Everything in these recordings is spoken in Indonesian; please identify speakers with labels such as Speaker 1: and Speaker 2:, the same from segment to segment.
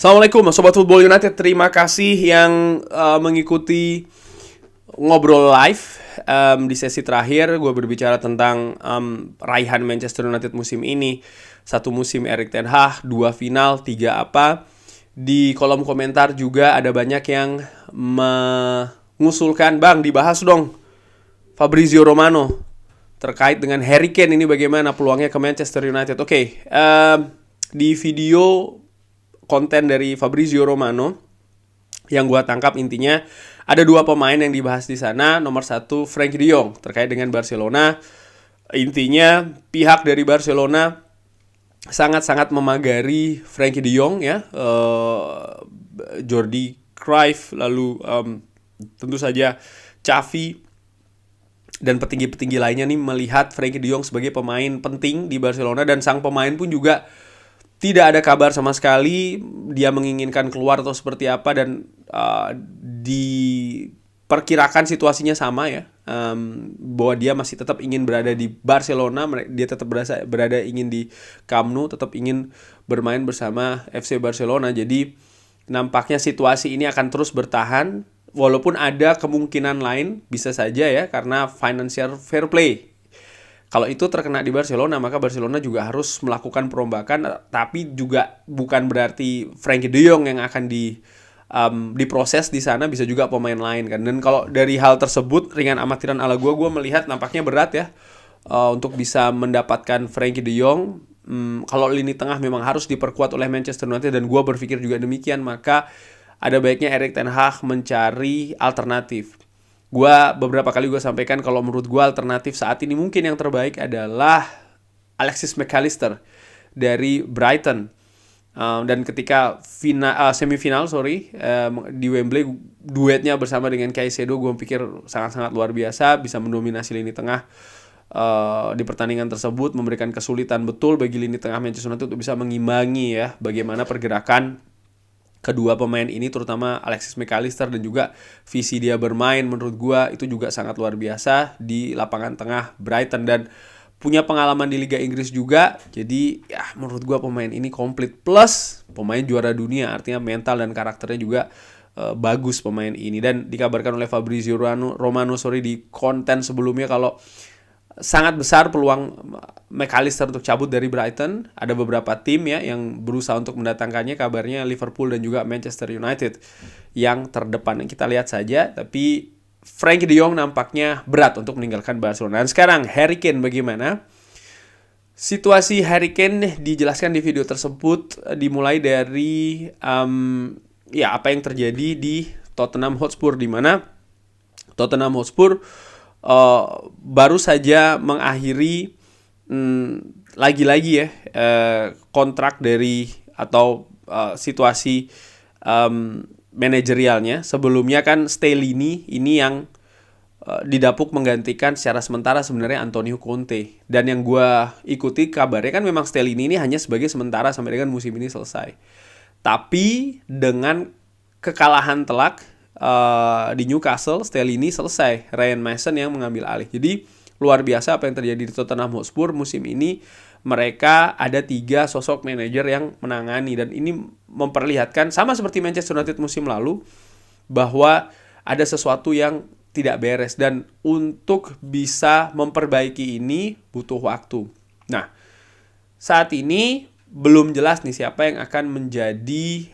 Speaker 1: Assalamualaikum Sobat Football United. Terima kasih yang mengikuti ngobrol live. Di sesi terakhir gue berbicara tentang raihan Manchester United musim ini. 1 musim Erik ten Hag, 2 final, 3 apa. Di kolom komentar juga ada banyak yang mengusulkan, "Bang, dibahas dong Fabrizio Romano terkait dengan Harry Kane ini, bagaimana peluangnya ke Manchester United." Oke, di video konten dari Fabrizio Romano yang gua tangkap, intinya ada 2 pemain yang dibahas di sana. Nomor 1 Frenkie de Jong terkait dengan Barcelona. Intinya pihak dari Barcelona sangat-sangat memagari Frenkie de Jong ya. Jordi Cruyff, lalu tentu saja Xavi dan petinggi-petinggi lainnya nih melihat Frenkie de Jong sebagai pemain penting di Barcelona, dan sang pemain pun juga tidak ada kabar sama sekali dia menginginkan keluar atau seperti apa, dan diperkirakan situasinya sama ya, bahwa dia masih tetap ingin berada di Barcelona, dia tetap berada ingin di Camp Nou, tetap ingin bermain bersama FC Barcelona. Jadi nampaknya situasi ini akan terus bertahan, walaupun ada kemungkinan lain bisa saja ya, karena financial fair play. Kalau itu terkena di Barcelona, maka Barcelona juga harus melakukan perombakan, tapi juga bukan berarti Frenkie de Jong yang akan diproses di sana, bisa juga pemain lain kan. Dan kalau dari hal tersebut, ringan amatiran ala gue melihat nampaknya berat ya untuk bisa mendapatkan Frenkie de Jong. Kalau lini tengah memang harus diperkuat oleh Manchester United, dan gue berpikir juga demikian, maka ada baiknya Erik ten Hag mencari alternatif. Beberapa kali gue sampaikan kalau menurut gue alternatif saat ini mungkin yang terbaik adalah Alexis McAllister dari Brighton. Dan ketika semifinal di Wembley, duetnya bersama dengan Caicedo gue pikir sangat-sangat luar biasa, bisa mendominasi lini tengah di pertandingan tersebut, memberikan kesulitan betul bagi lini tengah Manchester United untuk bisa mengimbangi ya bagaimana pergerakan kedua pemain ini, terutama Alexis McAllister, dan juga visi dia bermain menurut gua itu juga sangat luar biasa di lapangan tengah Brighton, dan punya pengalaman di Liga Inggris juga. Jadi ya menurut gua pemain ini komplit, plus pemain juara dunia, artinya mental dan karakternya juga bagus pemain ini. Dan dikabarkan oleh Fabrizio Romano di konten sebelumnya kalau sangat besar peluang McAllister untuk cabut dari Brighton. Ada beberapa tim ya yang berusaha untuk mendatangkannya, kabarnya Liverpool dan juga Manchester United yang terdepan. Kita lihat saja, tapi Frenkie de Jong nampaknya berat untuk meninggalkan Barcelona. Dan sekarang Harry Kane bagaimana? Situasi Harry Kane dijelaskan di video tersebut, dimulai dari apa yang terjadi di Tottenham Hotspur, di mana Tottenham Hotspur baru saja mengakhiri lagi-lagi ya kontrak dari atau situasi manajerialnya. Sebelumnya kan Stellini ini yang didapuk menggantikan secara sementara sebenarnya Antonio Conte, dan yang gue ikuti kabarnya kan memang Stellini ini hanya sebagai sementara sampai dengan musim ini selesai. Tapi dengan kekalahan telak di Newcastle, Stellini selesai, Ryan Mason yang mengambil alih. Jadi luar biasa apa yang terjadi di Tottenham Hotspur musim ini. Mereka ada 3 sosok manajer yang menangani, dan ini memperlihatkan sama seperti Manchester United musim lalu, bahwa ada sesuatu yang tidak beres, dan untuk bisa memperbaiki ini butuh waktu. Nah, saat ini belum jelas nih siapa yang akan menjadi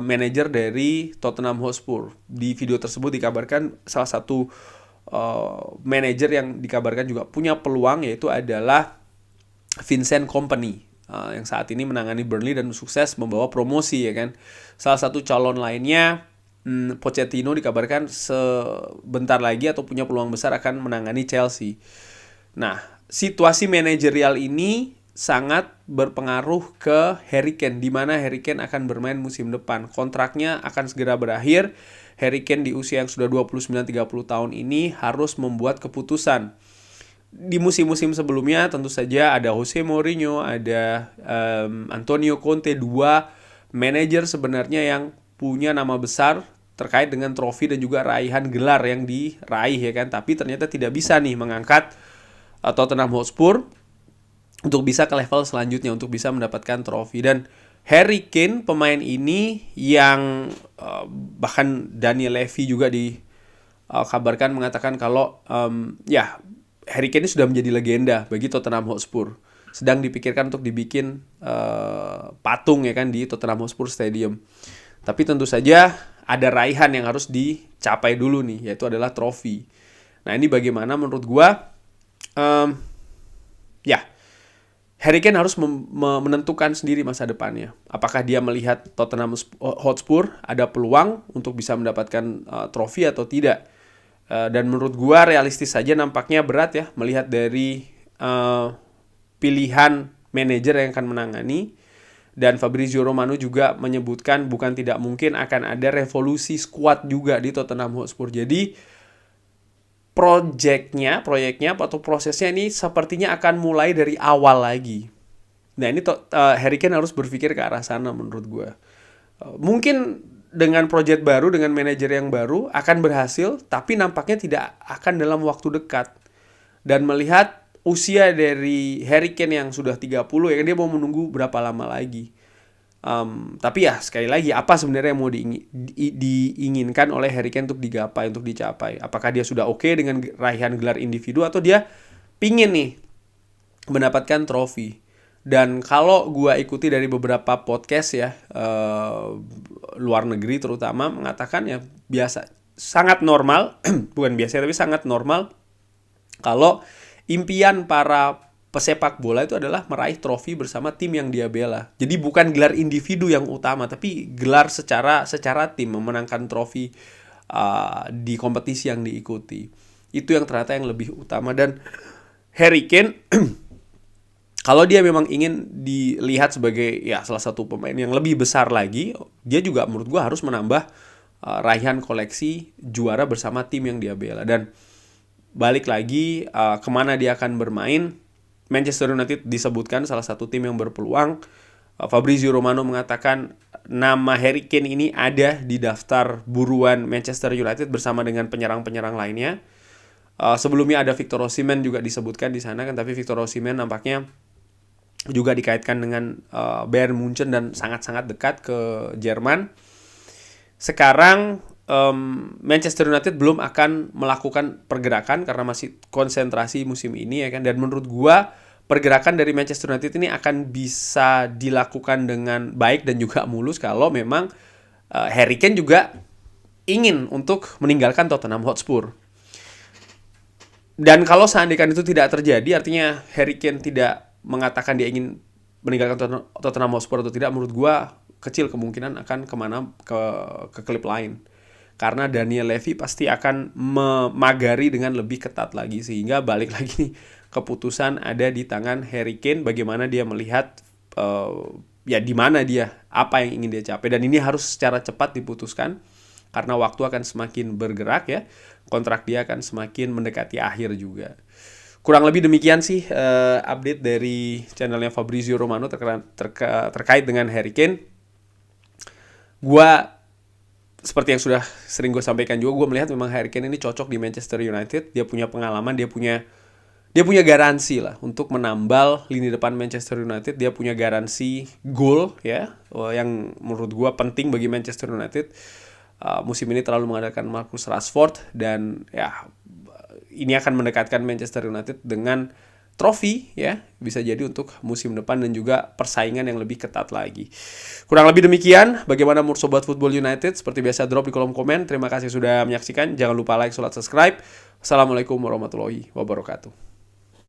Speaker 1: manajer dari Tottenham Hotspur. Di video tersebut dikabarkan salah satu manajer yang dikabarkan juga punya peluang, yaitu adalah Vincent Kompany, yang saat ini menangani Burnley dan sukses membawa promosi ya kan. Salah satu calon lainnya Pochettino dikabarkan sebentar lagi atau punya peluang besar akan menangani Chelsea. Nah, situasi manajerial ini sangat berpengaruh ke Harry Kane, di mana Harry Kane akan bermain musim depan. Kontraknya akan segera berakhir. Harry Kane di usia yang sudah 29-30 tahun ini harus membuat keputusan. Di musim-musim sebelumnya tentu saja ada Jose Mourinho, ada Antonio Conte, 2 manajer sebenarnya yang punya nama besar terkait dengan trofi dan juga raihan gelar yang diraih ya kan. Tapi ternyata tidak bisa nih mengangkat Tottenham Hotspur untuk bisa ke level selanjutnya, untuk bisa mendapatkan trofi. Dan Harry Kane pemain ini yang bahkan Daniel Levy juga dikabarkan mengatakan kalau ya Harry Kane ini sudah menjadi legenda bagi Tottenham Hotspur. Sedang dipikirkan untuk dibikin patung ya kan di Tottenham Hotspur Stadium. Tapi tentu saja ada raihan yang harus dicapai dulu nih, yaitu adalah trofi. Nah ini bagaimana menurut gua? Ya, Harry Kane harus menentukan sendiri masa depannya. Apakah dia melihat Tottenham Hotspur ada peluang untuk bisa mendapatkan trofi atau tidak? Dan menurut gua realistis saja nampaknya berat ya melihat dari pilihan manajer yang akan menangani. Dan Fabrizio Romano juga menyebutkan bukan tidak mungkin akan ada revolusi skuad juga di Tottenham Hotspur. Jadi proyeknya atau prosesnya ini sepertinya akan mulai dari awal lagi. Nah ini Harry Kane harus berpikir ke arah sana menurut gue. Mungkin dengan proyek baru, dengan manajer yang baru akan berhasil, tapi nampaknya tidak akan dalam waktu dekat. Dan melihat usia dari Harry Kane yang sudah 30 ya kan, dia mau menunggu berapa lama lagi. Tapi ya sekali lagi, apa sebenarnya yang mau diinginkan oleh Harry Kane untuk digapai, untuk dicapai? Apakah dia sudah oke dengan raihan gelar individu atau dia pingin nih mendapatkan trofi? Dan kalau gue ikuti dari beberapa podcast ya luar negeri terutama mengatakan ya biasa, sangat normal bukan biasa tapi sangat normal kalau impian para pesepak bola itu adalah meraih trofi bersama tim yang dia bela. Jadi bukan gelar individu yang utama, tapi gelar secara tim, memenangkan trofi di kompetisi yang diikuti. Itu yang ternyata yang lebih utama. Dan Harry Kane kalau dia memang ingin dilihat sebagai ya salah satu pemain yang lebih besar lagi, dia juga menurut gue harus menambah raihan koleksi juara bersama tim yang dia bela. Dan balik lagi kemana dia akan bermain, Manchester United disebutkan salah satu tim yang berpeluang. Fabrizio Romano mengatakan nama Harry Kane ini ada di daftar buruan Manchester United bersama dengan penyerang-penyerang lainnya. Sebelumnya ada Victor Osimhen juga disebutkan di sana kan, tapi Victor Osimhen nampaknya juga dikaitkan dengan Bayern Munchen dan sangat-sangat dekat ke Jerman. Sekarang Manchester United belum akan melakukan pergerakan karena masih konsentrasi musim ini ya kan. Dan menurut gua pergerakan dari Manchester United ini akan bisa dilakukan dengan baik dan juga mulus kalau memang Harry Kane juga ingin untuk meninggalkan Tottenham Hotspur. Dan kalau seandainya itu tidak terjadi, artinya Harry Kane tidak mengatakan dia ingin meninggalkan Tottenham Hotspur atau tidak, menurut gua kecil kemungkinan akan kemana ke klub lain. Karena Daniel Levy pasti akan memagari dengan lebih ketat lagi. Sehingga balik lagi keputusan ada di tangan Harry Kane. Bagaimana dia melihat ya di mana dia, apa yang ingin dia capai. Dan ini harus secara cepat diputuskan. Karena waktu akan semakin bergerak ya. Kontrak dia akan semakin mendekati akhir juga. Kurang lebih demikian sih update dari channelnya Fabrizio Romano terkait dengan Harry Kane. Gua seperti yang sudah sering gue sampaikan juga, gue melihat memang Harry Kane ini cocok di Manchester United. Dia punya pengalaman, dia punya garansi lah untuk menambal lini depan Manchester United. Dia punya garansi gol ya, yang menurut gue penting bagi Manchester United. Musim ini terlalu mengandalkan Marcus Rashford, dan ya ini akan mendekatkan Manchester United dengan trofi ya, bisa jadi untuk musim depan dan juga persaingan yang lebih ketat lagi. Kurang lebih demikian bagaimana menurut Sobat Football United. Seperti biasa drop di kolom komen. Terima kasih sudah menyaksikan. Jangan lupa like, subscribe. Assalamualaikum warahmatullahi wabarakatuh.